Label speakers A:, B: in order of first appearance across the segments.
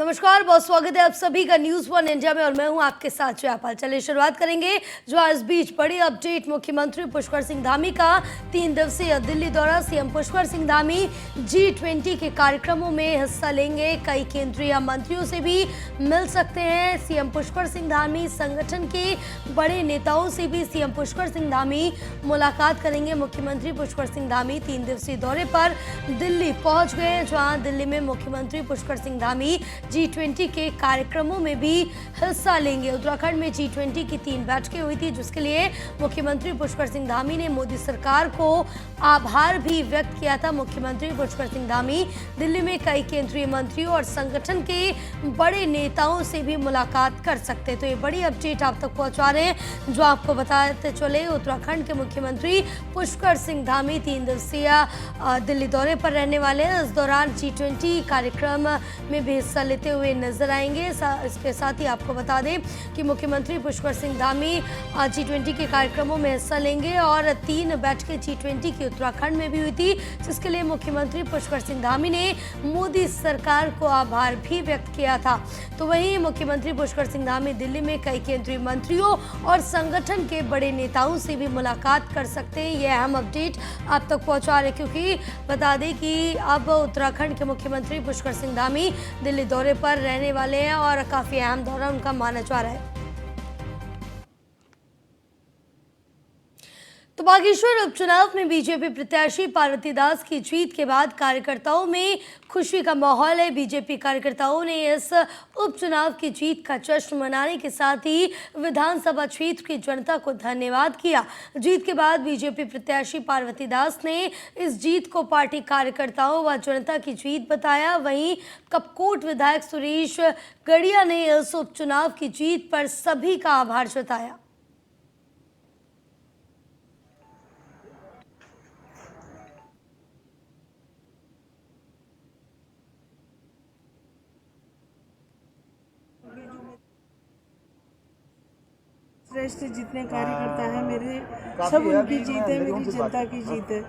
A: नमस्कार, बहुत स्वागत है आप सभी का न्यूज़ वन इंडिया में और मैं हूं आपके साथ जयपाल। चलिए शुरुआत करेंगे जो इस बीच बड़ी अपडेट। मुख्यमंत्री पुष्कर सिंह धामी का 3 दिवसीय दिल्ली दौरा। सीएम पुष्कर सिंह धामी G20 के कार्यक्रमों में हिस्सा लेंगे। कई केंद्रीय मंत्रियों से भी मिल सकते हैं सीएम पुष्कर सिंह धामी। संगठन के बड़े नेताओं से भी सीएम पुष्कर सिंह धामी मुलाकात करेंगे। मुख्यमंत्री पुष्कर सिंह धामी 3 दिवसीय दौरे पर दिल्ली पहुंच गए, जहां दिल्ली में मुख्यमंत्री पुष्कर सिंह धामी G20 के कार्यक्रमों में भी हिस्सा लेंगे। उत्तराखंड में G20 की 3 बैठकें हुई थी, जिसके लिए मुख्यमंत्री पुष्कर सिंह धामी ने मोदी सरकार को आभार भी व्यक्त किया था। मुख्यमंत्री पुष्कर सिंह धामी दिल्ली में कई केंद्रीय मंत्रियों और संगठन के बड़े नेताओं से भी मुलाकात कर सकते। तो ये बड़ी अपडेट आप तक पहुंचा रहे हैं, जो आपको बताते चले। उत्तराखंड के मुख्यमंत्री पुष्कर सिंह धामी 3 दिवसीय दिल्ली दौरे पर रहने वाले हैं। इस दौरान G20 कार्यक्रम में भी हिस्सा लेते हुए नजर आएंगे। इसके साथ ही आपको बता दें कि मुख्यमंत्री पुष्कर सिंह धामी G20 के कार्यक्रमों में हिस्सा लेंगे और 3 बैठकें G20 की उत्तराखंड में भी हुई थी, जिसके लिए मुख्यमंत्री पुष्कर सिंह धामी ने मोदी सरकार को आभार भी व्यक्त किया था। तो वहीं मुख्यमंत्री पुष्कर सिंह धामी दिल्ली में कई केंद्रीय मंत्रियों और संगठन के बड़े नेताओं से भी मुलाकात कर सकते हैं। यह अहम अपडेट आप तक पहुंचा रहे, क्योंकि बता दें कि अब उत्तराखंड के मुख्यमंत्री पुष्कर सिंह धामी दिल्ली दौरे पर रहने वाले हैं और काफी अहम दौरा उनका माना जा रहा है। तो बागेश्वर उपचुनाव में बीजेपी प्रत्याशी पार्वती दास की जीत के बाद कार्यकर्ताओं में खुशी का माहौल है। बीजेपी कार्यकर्ताओं ने इस उपचुनाव की जीत का जश्न मनाने के साथ ही विधानसभा क्षेत्र की जनता को धन्यवाद किया। जीत के बाद बीजेपी प्रत्याशी पार्वती दास ने इस जीत को पार्टी कार्यकर्ताओं व जनता की जीत बताया। वहीं कपकोट विधायक सुरेश गड़िया ने इस उपचुनाव की जीत पर सभी का आभार जताया।
B: श्रेष्ठ जितने कार्यकर्ता हैं मेरे, सब उनकी जीत है, मेरी जनता की जीत है।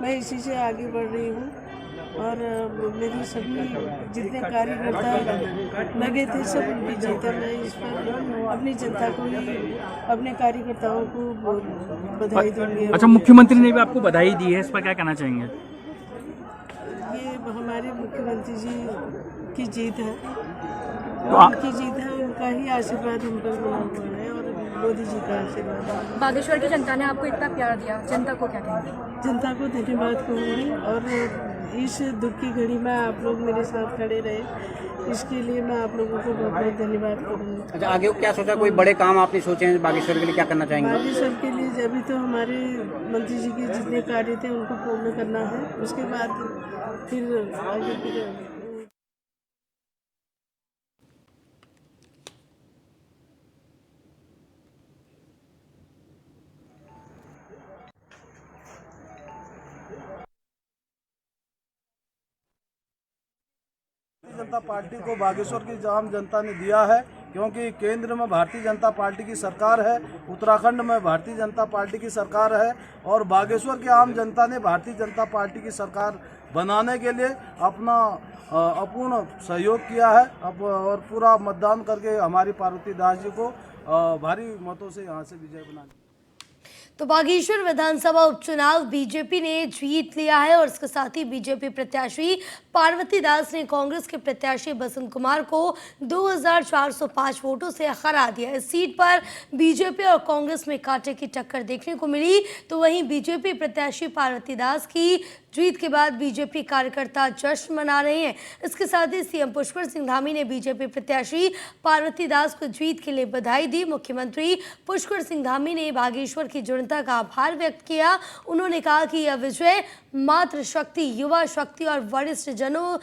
B: मैं इसी से आगे बढ़ रही हूँ और मेरे सभी जितने कार्यकर्ता लगे थे सब उनकी जीत है। मैं इस पर अपनी जनता को ही, अपने कार्यकर्ताओं को बधाई दूंगी।
C: अच्छा, मुख्यमंत्री ने भी आपको बधाई दी है, इस पर क्या कहना चाहेंगे?
B: ये हमारे मुख्यमंत्री जी की जीत है, उनकी जीत है, उनका ही आशीर्वाद हम पर बना हुआ है और मोदी जी का आशीर्वाद।
D: बागेश्वर की जनता ने आपको इतना प्यार दिया, जनता को क्या कहेंगे?
B: जनता को धन्यवाद कहूँगी और इस दुख की घड़ी में आप लोग मेरे साथ खड़े रहे, इसके लिए मैं आप लोगों को बहुत बहुत धन्यवाद करूँगी।
E: अच्छा, आगे क्या सोचा? कोई बड़े काम आपने सोचे हैं बागेश्वर के लिए? क्या करना चाहेंगे
B: बागेश्वर के लिए? अभी तो हमारे मंत्री जी के जितने कार्य थे उनको पूर्ण करना है, उसके बाद फिर आगे की
F: जनता पार्टी को बागेश्वर की आम जनता ने दिया है, क्योंकि केंद्र में भारतीय जनता पार्टी की सरकार है, उत्तराखंड में भारतीय जनता पार्टी की सरकार है और बागेश्वर की आम जनता ने भारतीय जनता पार्टी की सरकार बनाने के लिए अपना अपूर्ण सहयोग किया है। अब और पूरा मतदान करके हमारी पार्वती दास जी को भारी मतों से यहाँ से विजय बना।
A: तो बागेश्वर विधानसभा उपचुनाव बीजेपी ने जीत लिया है और इसके साथ ही बीजेपी प्रत्याशी पार्वती दास ने कांग्रेस के प्रत्याशी बसंत कुमार को 2405 वोटों से हरा दिया। इस सीट पर बीजेपी और कांग्रेस में कांटे की टक्कर देखने को मिली। तो वहीं बीजेपी प्रत्याशी पार्वती दास की जीत के बाद बीजेपी कार्यकर्ता जश्न मना रहे हैं। इसके साथ ही सीएम पुष्कर सिंह धामी ने बीजेपी प्रत्याशी पार्वती दास को जीत के लिए बधाई दी। मुख्यमंत्री पुष्कर सिंह धामी ने बागेश्वर की जनता का आभार व्यक्त किया। उन्होंने कहा कि यह विजय मातृ शक्ति, युवा शक्ति और वरिष्ठ जनों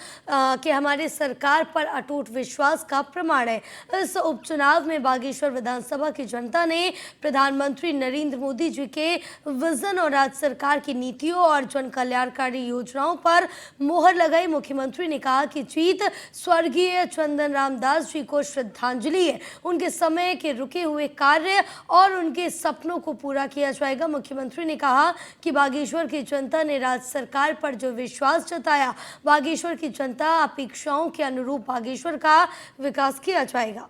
A: के हमारे सरकार पर अटूट विश्वास का प्रमाण है। इस उपचुनाव में बागेश्वर विधानसभा की जनता ने प्रधानमंत्री नरेंद्र मोदी जी के विजन और राज्य सरकार की नीतियों और जन कल्याणकारी योजनाओं पर मोहर लगाई। मुख्यमंत्री ने कहा कि जीत स्वर्गीय चंदन राम दास जी को श्रद्धांजलि है। उनके समय के रुके हुए कार्य और उनके सपनों को पूरा किया किया जाएगा। मुख्यमंत्री ने कहा कि बागेश्वर की जनता ने राज्य सरकार पर जो विश्वास जताया, बागेश्वर की जनता अपेक्षाओं के अनुरूप बागेश्वर का विकास किया जाएगा।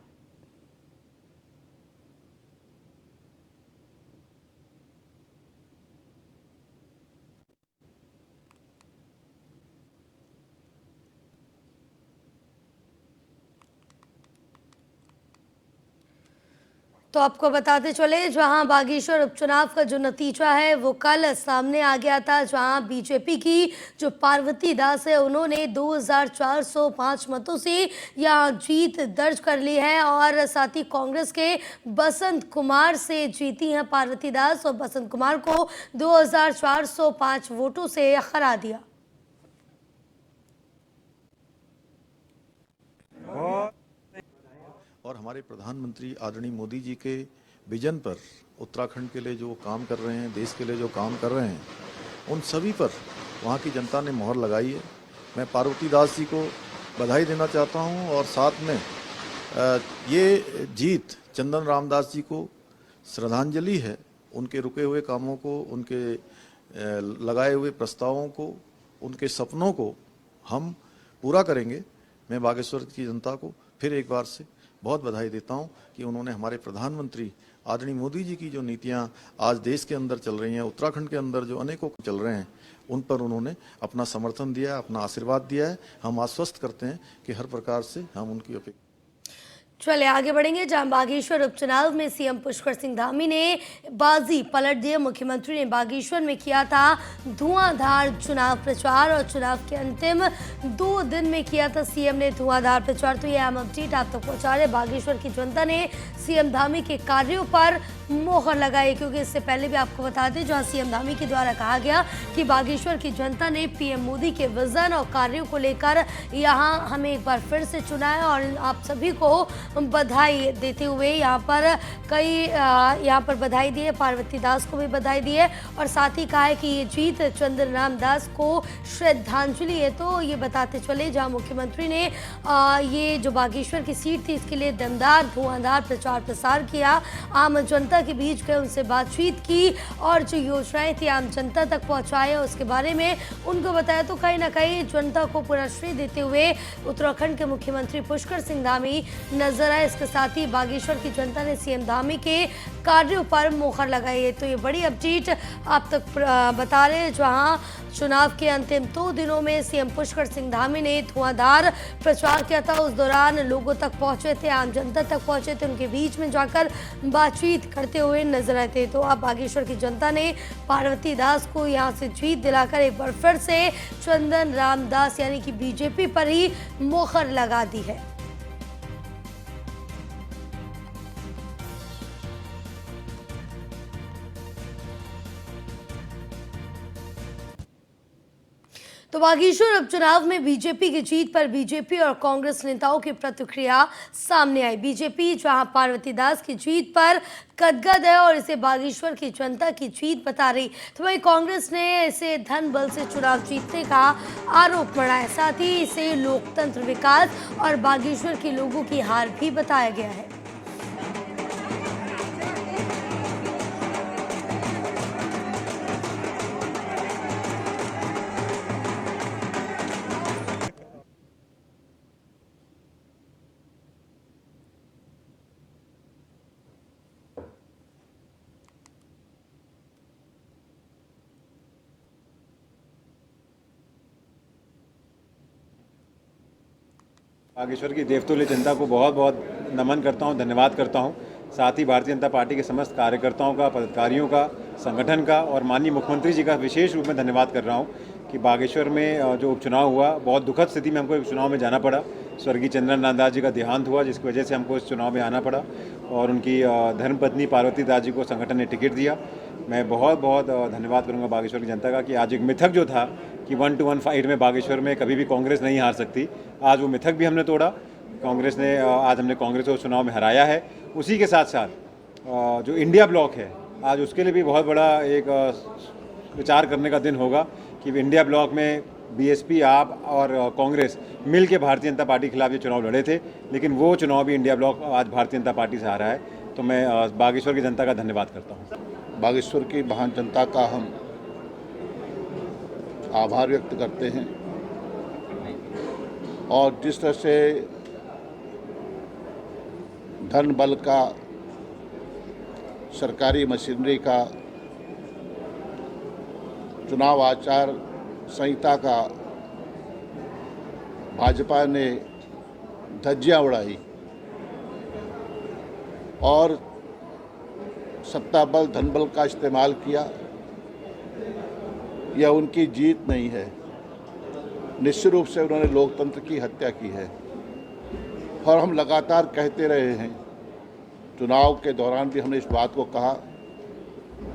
A: तो आपको बताते चले, जहां बागेश्वर उपचुनाव का जो नतीजा है वो कल सामने आ गया था, जहां बीजेपी की जो पार्वती दास है उन्होंने 2405 मतों से यहां जीत दर्ज कर ली है और साथ ही कांग्रेस के बसंत कुमार से जीती हैं पार्वती दास और बसंत कुमार को 2405 वोटों से हरा दिया।
G: और हमारे प्रधानमंत्री आदरणीय मोदी जी के विजन पर उत्तराखंड के लिए जो काम कर रहे हैं, देश के लिए जो काम कर रहे हैं, उन सभी पर वहाँ की जनता ने मोहर लगाई है। मैं पार्वती दास जी को बधाई देना चाहता हूँ और साथ में ये जीत चंदन रामदास जी को श्रद्धांजलि है, उनके रुके हुए कामों को, उनके लगाए हुए प्रस्तावों को, उनके सपनों को हम पूरा करेंगे। मैं बागेश्वर की जनता को फिर एक बार से बहुत बधाई देता हूं कि उन्होंने हमारे प्रधानमंत्री आदरणीय मोदी जी की जो नीतियां आज देश के अंदर चल रही हैं, उत्तराखंड के अंदर जो अनेकों चल रहे हैं, उन पर उन्होंने अपना समर्थन दिया है, अपना आशीर्वाद दिया है। हम आश्वस्त करते हैं कि हर प्रकार से हम उनकी अपेक्षा।
A: चले आगे बढ़ेंगे, जहां बागेश्वर उपचुनाव में सीएम पुष्कर सिंह धामी ने बाजी पलट दी। मुख्यमंत्री ने बागेश्वर में किया था धुआंधार चुनाव प्रचार और चुनाव के अंतिम 2 दिन में किया था सीएम ने धुआंधार प्रचार। तो यह अहम अपडेट आप तक पहुंचा रहे। बागेश्वर की जनता ने सीएम धामी के कार्यों पर मोहर लगाई, क्योंकि इससे पहले भी आपको बता दें, जहां सीएम धामी के द्वारा कहा गया कि बागेश्वर की जनता ने पीएम मोदी के विजन और कार्यों को लेकर यहां हमें एक बार फिर से चुना है और आप सभी को बधाई देते हुए यहाँ पर बधाई दी है, पार्वती दास को भी बधाई दी है और साथ ही कहा है कि ये जीत चंदन रामदास को श्रद्धांजलि है। तो ये बताते चले, जहाँ मुख्यमंत्री ने ये जो बागेश्वर की सीट थी इसके लिए दमदार धुआंधार प्रचार प्रसार किया, आम जनता के बीच गए, उनसे बातचीत की और जो योजनाएं थी आम जनता तक पहुँचाए उसके बारे में उनको बताया। तो कहीं ना कहीं जनता को पूरा श्रेय देते हुए उत्तराखंड के मुख्यमंत्री पुष्कर सिंह धामी नजर आए। इसके साथ ही बागेश्वर की जनता ने सीएम धामी के कार्यों पर मोहर लगाई है। तो ये बड़ी अपडेट आप तक बता रहे हैं, जहां चुनाव के अंतिम 2 दिनों में सीएम पुष्कर सिंह धामी ने धुआंधार प्रचार किया था। उस दौरान लोगों तक पहुंचे थे, आम जनता तक पहुंचे थे, उनके बीच में जाकर बातचीत करते हुए नजर आए थे। तो अब बागेश्वर की जनता ने पार्वती दास को यहां से जीत दिलाकर एक बार फिर से चंदन रामदास यानी कि बीजेपी पर ही मोहर लगा दी है। तो बागेश्वर उपचुनाव में बीजेपी की जीत पर बीजेपी और कांग्रेस नेताओं की प्रतिक्रिया सामने आई। बीजेपी जहां पार्वती दास की जीत पर गदगद है और इसे बागेश्वर की जनता की जीत बता रही, तो वहीं कांग्रेस ने इसे धन बल से चुनाव जीतने का आरोप लगाया। साथ ही इसे लोकतंत्र, विकास और बागेश्वर के लोगों की हार भी बताया गया है।
H: बागेश्वर की देवतुल्य जनता को बहुत बहुत नमन करता हूं, धन्यवाद करता हूं। साथ ही भारतीय जनता पार्टी के समस्त कार्यकर्ताओं का, पदाधिकारियों का, संगठन का और माननीय मुख्यमंत्री जी का विशेष रूप में धन्यवाद कर रहा हूं कि बागेश्वर में जो उपचुनाव हुआ, बहुत दुखद स्थिति में हमको एक चुनाव में जाना पड़ा। स्वर्गीय चंदन रामदास जी का देहांत हुआ, जिसकी वजह से हमको इस चुनाव में आना पड़ा और उनकी धर्मपत्नी पार्वती दास जी को संगठन ने टिकट दिया। मैं बहुत बहुत धन्यवाद करूंगा बागेश्वर की जनता का कि आज एक मिथक जो था कि 1-to-1 फाइट में बागेश्वर में कभी भी कांग्रेस नहीं हार सकती, आज वो मिथक भी हमने तोड़ा। कांग्रेस ने आज हमने कांग्रेस को चुनाव में हराया है। उसी के साथ साथ जो इंडिया ब्लॉक है, आज उसके लिए भी बहुत बड़ा एक विचार करने का दिन होगा कि इंडिया ब्लॉक में बीएसपी, आप और कांग्रेस मिल के भारतीय जनता पार्टी के खिलाफ ये चुनाव लड़े थे, लेकिन वो चुनाव भी इंडिया ब्लॉक आज भारतीय जनता पार्टी से हारा है। तो मैं बागेश्वर की जनता का धन्यवाद करता हूँ।
I: बागेश्वर की महान जनता का हम आभार व्यक्त करते हैं और जिस तरह से धन बल का, सरकारी मशीनरी का, चुनाव आचार संहिता का भाजपा ने धज्जियां उड़ाई और सत्ता बल, धन बल का इस्तेमाल किया, यह उनकी जीत नहीं है। निश्चित रूप से उन्होंने लोकतंत्र की हत्या की है और हम लगातार कहते रहे हैं, चुनाव के दौरान भी हमने इस बात को कहा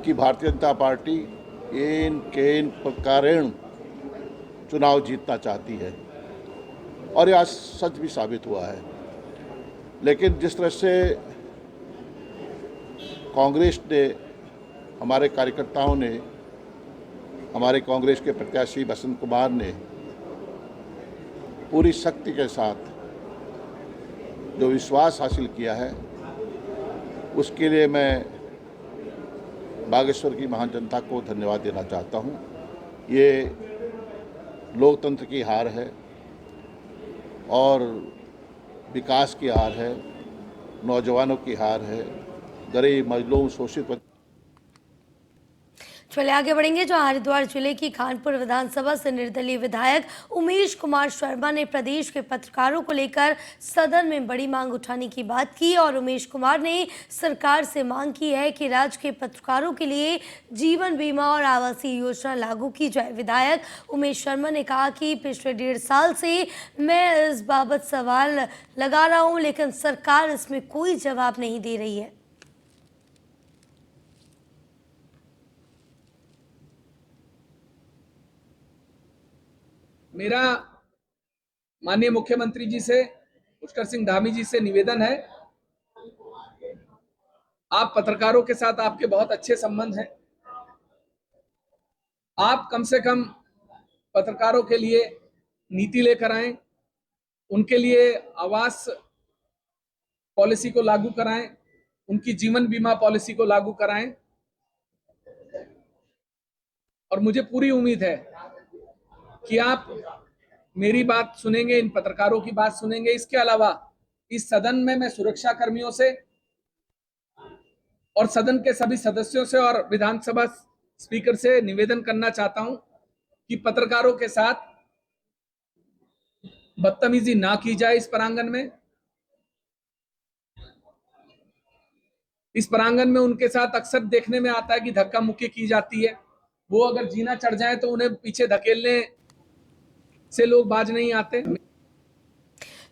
I: कि भारतीय जनता पार्टी इन केन प्रकारेण चुनाव जीतना चाहती है और यह सच भी साबित हुआ है। लेकिन जिस तरह से कांग्रेस ने, हमारे कार्यकर्ताओं ने, हमारे कांग्रेस के प्रत्याशी बसंत कुमार ने पूरी शक्ति के साथ जो विश्वास हासिल किया है, उसके लिए मैं बागेश्वर की महान जनता को धन्यवाद देना चाहता हूं। ये लोकतंत्र की हार है और विकास की हार है, नौजवानों की हार है, गरीब, मजलूम, शोषित।
A: चलिए आगे बढ़ेंगे। जो हरिद्वार जिले की खानपुर विधानसभा से निर्दलीय विधायक उमेश कुमार शर्मा ने प्रदेश के पत्रकारों को लेकर सदन में बड़ी मांग उठाने की बात की और उमेश कुमार ने सरकार से मांग की है कि राज्य के पत्रकारों के लिए जीवन बीमा और आवासीय योजना लागू की जाए। विधायक उमेश शर्मा ने कहा कि पिछले 1.5 साल से मैं इस बाबत सवाल लगा रहा हूं, लेकिन सरकार इसमें कोई जवाब नहीं दे रही है।
J: मेरा माननीय मुख्यमंत्री जी से, पुष्कर सिंह धामी जी से निवेदन है, आप पत्रकारों के साथ आपके बहुत अच्छे संबंध हैं, आप कम से कम पत्रकारों के लिए नीति लेकर आएं, उनके लिए आवास पॉलिसी को लागू कराएं, उनकी जीवन बीमा पॉलिसी को लागू कराएं और मुझे पूरी उम्मीद है कि आप मेरी बात सुनेंगे, इन पत्रकारों की बात सुनेंगे। इसके अलावा इस सदन में मैं सुरक्षा कर्मियों से और सदन के सभी सदस्यों से और विधानसभा स्पीकर से निवेदन करना चाहता हूं कि पत्रकारों के साथ बदतमीजी ना की जाए। इस प्रांगण में उनके साथ अक्सर देखने में आता है कि धक्का मुक्की की जाती है। वो अगर जीना चढ़ जाए तो उन्हें पीछे धकेलने से लोग बाज नहीं आते।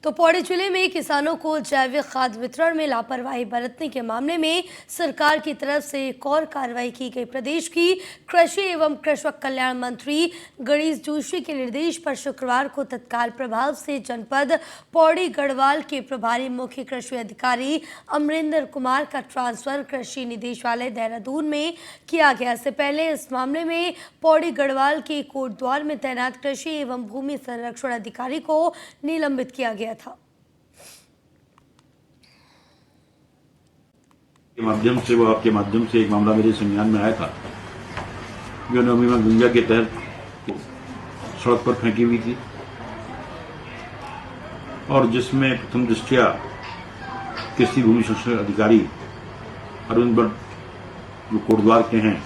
A: तो पौड़ी जिले में किसानों को जैविक खाद वितरण में लापरवाही बरतने के मामले में सरकार की तरफ से एक और कार्रवाई की गई। प्रदेश की कृषि एवं कृषक कल्याण मंत्री गणेश जोशी के निर्देश पर शुक्रवार को तत्काल प्रभाव से जनपद पौड़ी गढ़वाल के प्रभारी मुख्य कृषि अधिकारी अमरिंदर कुमार का ट्रांसफर कृषि निदेशालय देहरादून में किया गया। इससे पहले इस मामले में पौड़ी गढ़वाल के कोटद्वार में तैनात कृषि एवं भूमि संरक्षण अधिकारी को निलंबित किया गया था।
K: के माध्यम से, वो आपके माध्यम से एक मामला मेरे संज्ञान में आया था जो नवमीमा गुंजा के तहत सड़क पर फेंकी हुई थी और जिसमें प्रथम दृष्टया कृषि भूमि संरक्षण अधिकारी अरविंद भट्ट जो कोटद्वार के हैं,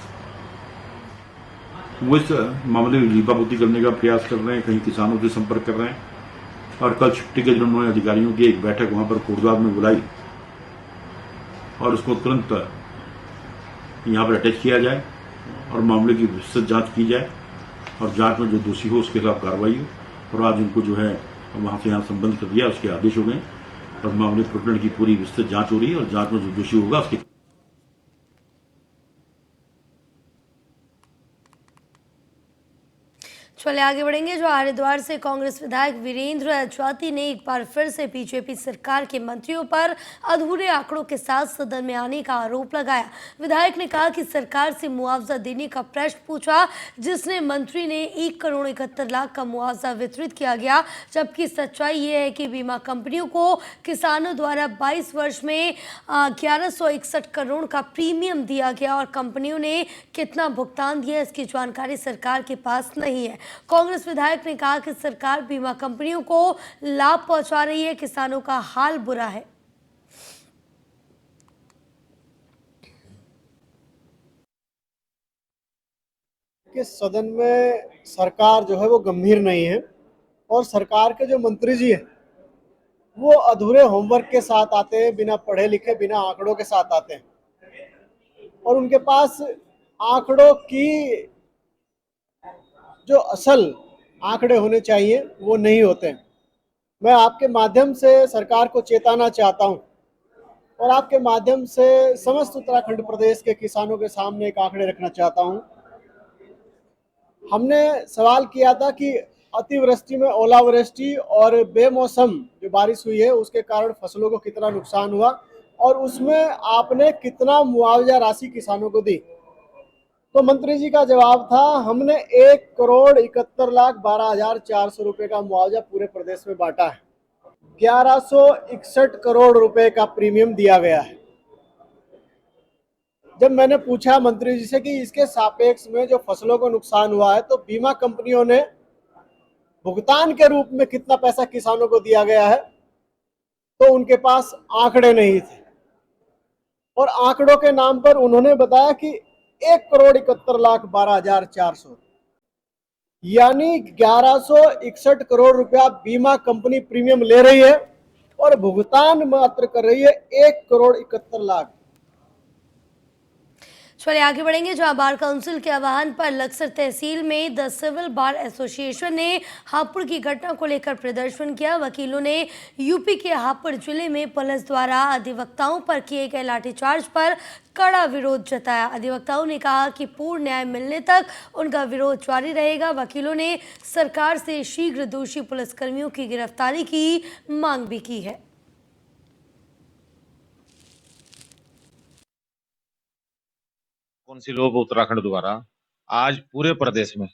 K: वो इस मामले में लीपापोती करने का प्रयास कर रहे हैं, कहीं किसानों से संपर्क कर रहे हैं और कल छुट्टी के दिन उन्होंने अधिकारियों की एक बैठक वहां पर कोटद्वार में बुलाई और उसको तुरंत यहाँ पर अटैच किया जाए और मामले की विस्तृत जांच की जाए और जांच में जो दोषी हो उसके खिलाफ कार्रवाई हो। और आज उनको जो है वहां से यहाँ संबंध कर दिया, उसके आदेश हो गए और मामले प्रकरण की पूरी विस्तृत जांच हो रही है और जांच में जो दोषी होगा उसके
A: चलिए आगे बढ़ेंगे। जो हरिद्वार से कांग्रेस विधायक वीरेंद्र अजवाती ने एक बार फिर से बीजेपी सरकार के मंत्रियों पर अधूरे आंकड़ों के साथ सदन में आने का आरोप लगाया। विधायक ने कहा कि सरकार से मुआवजा देने का प्रश्न पूछा, जिसने मंत्री ने 1 करोड़ 71 लाख का मुआवजा वितरित किया गया, जबकि सच्चाई ये है कि बीमा कंपनियों को किसानों द्वारा 22 वर्ष में 1161 करोड़ का प्रीमियम दिया गया और कंपनियों ने कितना भुगतान दिया इसकी जानकारी सरकार के पास नहीं है। कांग्रेस विधायक ने कहा कि सरकार बीमा कंपनियों को लाभ पहुंचा रही है, किसानों का हाल बुरा है।
L: कि सदन में सरकार जो है वो गंभीर नहीं है और सरकार के जो मंत्री जी हैं वो अधूरे होमवर्क के साथ आते हैं, बिना पढ़े लिखे, बिना आंकड़ों के साथ आते हैं और उनके पास आंकड़ों की जो असल आंकड़े होने चाहिए वो नहीं होते हैं। मैं आपके माध्यम से सरकार को चेताना चाहता हूं और आपके माध्यम से समस्त उत्तराखंड प्रदेश के किसानों के सामने एक आंकड़े रखना चाहता हूं। हमने सवाल किया था कि अतिवृष्टि में ओलावृष्टि और बेमौसम जो बारिश हुई है उसके कारण फसलों को कितना नुकसान हुआ और उसमें आपने कितना मुआवजा राशि किसानों को दी। तो मंत्री जी का जवाब था, हमने 1 करोड़ 71 लाख 12,400 रुपए का मुआवजा पूरे प्रदेश में बांटा है। 1161 करोड़ रुपए का प्रीमियम दिया गया है। जब मैंने पूछा मंत्री जी से कि इसके सापेक्ष में जो फसलों को नुकसान हुआ है तो बीमा कंपनियों ने भुगतान के रूप में कितना पैसा किसानों को दिया गया है, तो उनके पास आंकड़े नहीं थे और आंकड़ों के नाम पर उन्होंने बताया कि 1 करोड़ 71 लाख 12,400 यानी 1161 करोड़ रुपया बीमा कंपनी प्रीमियम ले रही है और भुगतान मात्र कर रही है 1 करोड़ 71 लाख।
A: चलिए आगे बढ़ेंगे। जहां बार काउंसिल के आह्वान पर लक्सर तहसील में द सिविल बार एसोसिएशन ने हापुड़ की घटना को लेकर प्रदर्शन किया। वकीलों ने यूपी के हापुड़ जिले में पुलिस द्वारा अधिवक्ताओं पर किए गए लाठीचार्ज पर कड़ा विरोध जताया। अधिवक्ताओं ने कहा कि पूर्ण न्याय मिलने तक उनका विरोध जारी रहेगा। वकीलों ने सरकार से शीघ्र दोषी पुलिसकर्मियों की गिरफ्तारी की मांग भी की है।
M: काउंसिल ऑफ उत्तराखंड द्वारा आज पूरे प्रदेश में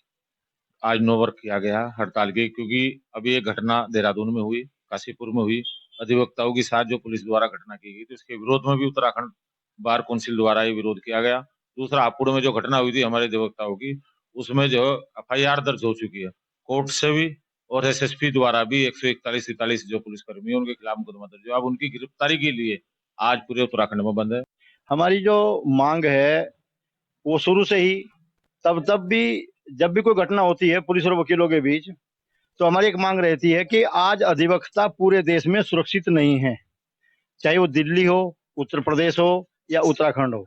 M: आज नो वर्क किया गया हड़ताल की, क्योंकि अभी एक घटना देहरादून में हुई, काशीपुर में हुई, अधिवक्ताओं के साथ जो पुलिस द्वारा घटना की गई, तो इसके विरोध में भी उत्तराखंड बार काउंसिल द्वारा ये विरोध किया गया। दूसरा, हापुड़ में जो घटना हुई थी हमारे अधिवक्ताओं की, उसमें जो FIR दर्ज हो चुकी है कोर्ट से भी और SSP द्वारा भी 141-43 जो पुलिसकर्मी उनके खिलाफ मुकदमा दर्ज हुआ। अब उनकी गिरफ्तारी के लिए आज पूरे उत्तराखंड में बंद है।
N: हमारी जो मांग है वो शुरू से ही जब भी कोई घटना होती है पुलिस और वकीलों के बीच, तो हमारी एक मांग रहती है कि आज अधिवक्ता पूरे देश में सुरक्षित नहीं है, चाहे वो दिल्ली हो, उत्तर प्रदेश हो या उत्तराखंड हो।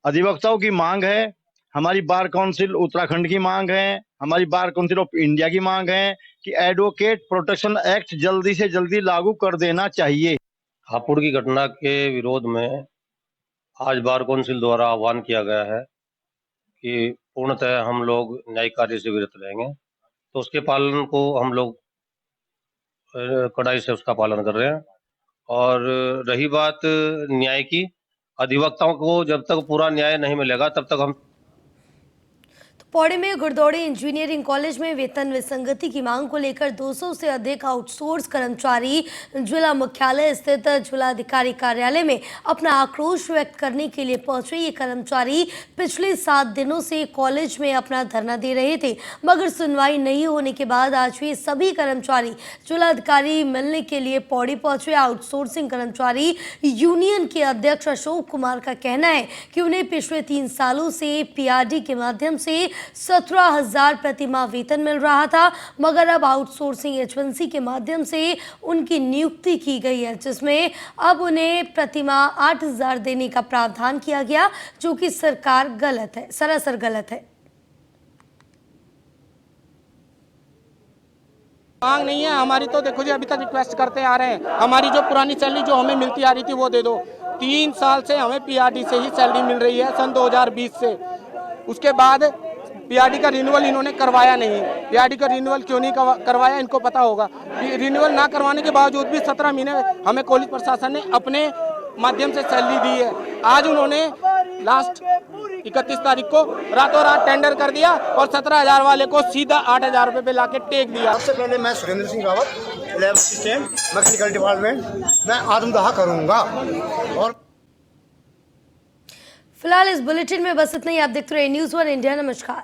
N: अधिवक्ताओं की मांग है, हमारी बार काउंसिल उत्तराखंड की मांग है, हमारी बार काउंसिल ऑफ इंडिया की मांग है कि एडवोकेट प्रोटेक्शन एक्ट जल्दी से जल्दी लागू कर देना चाहिए।
O: हापुड़ की घटना के विरोध में आज बार काउंसिल द्वारा आह्वान किया गया है कि पूर्णतः हम लोग न्यायिक कार्य से विरत रहेंगे, तो उसके पालन को हम लोग कड़ाई से उसका पालन कर रहे हैं। और रही बात न्याय की, अधिवक्ताओं को जब तक पूरा न्याय नहीं मिलेगा तब तक हम
A: पौड़ी में गुरदौड़ी इंजीनियरिंग कॉलेज में वेतन विसंगति की मांग को लेकर 200 से अधिक आउटसोर्स कर्मचारी जिला मुख्यालय स्थित जिलाधिकारी कार्यालय में अपना आक्रोश व्यक्त करने के लिए पहुंचे। ये कर्मचारी पिछले 7 दिनों से कॉलेज में अपना धरना दे रहे थे, मगर सुनवाई नहीं होने के बाद आज ये सभी कर्मचारी जिलाधिकारी मिलने के लिए पौड़ी पहुंचे। आउटसोर्सिंग कर्मचारी यूनियन के अध्यक्ष अशोक कुमार का कहना है कि उन्हें पिछले 3 सालों से PRD के माध्यम से 17,000 प्रतिमाह वेतन मिल रहा था, मगर अब आउटसोर्सिंग एजेंसी के माध्यम से उनकी नियुक्ति की गई है, जिसमें अब उन्हें प्रतिमाह 8,000 देने का प्रावधान किया गया, जो कि सरकार गलत है, सरासर गलत है।
P: मांग नहीं है हमारी, तो देखो जी अभी तक रिक्वेस्ट करते आ रहे हैं, हमारी जो पुरानी सैलरी जो हमें मिलती आ रही थी वो दे दो। 3 साल से हमें PRD से ही सैलरी मिल रही है सन 2020 से। उसके बाद पीआरडी का रिन्यूअल इन्होंने करवाया नहीं। पीआरडी का रिन्यूअल क्यों नहीं करवाया इनको पता होगा। रिन्यूअल ना करवाने के बावजूद भी 17 महीने हमें कॉलेज प्रशासन ने अपने माध्यम से सैलरी दी है। आज उन्होंने लास्ट 31 तारीख को रातों रात टेंडर कर दिया और 17,000 वाले को सीधा 8,000 रुपए पे लाके टेक दिया।
L: सबसे पहले मैं Surendra Singh Rawat, lab assistant, mechanical department, मैं आत्मदाह करूंगा। और
A: फिलहाल इस बुलेटिन में बस इतना ही। आप देखते रहिए न्यूज़ 1 इंडिया। नमस्कार।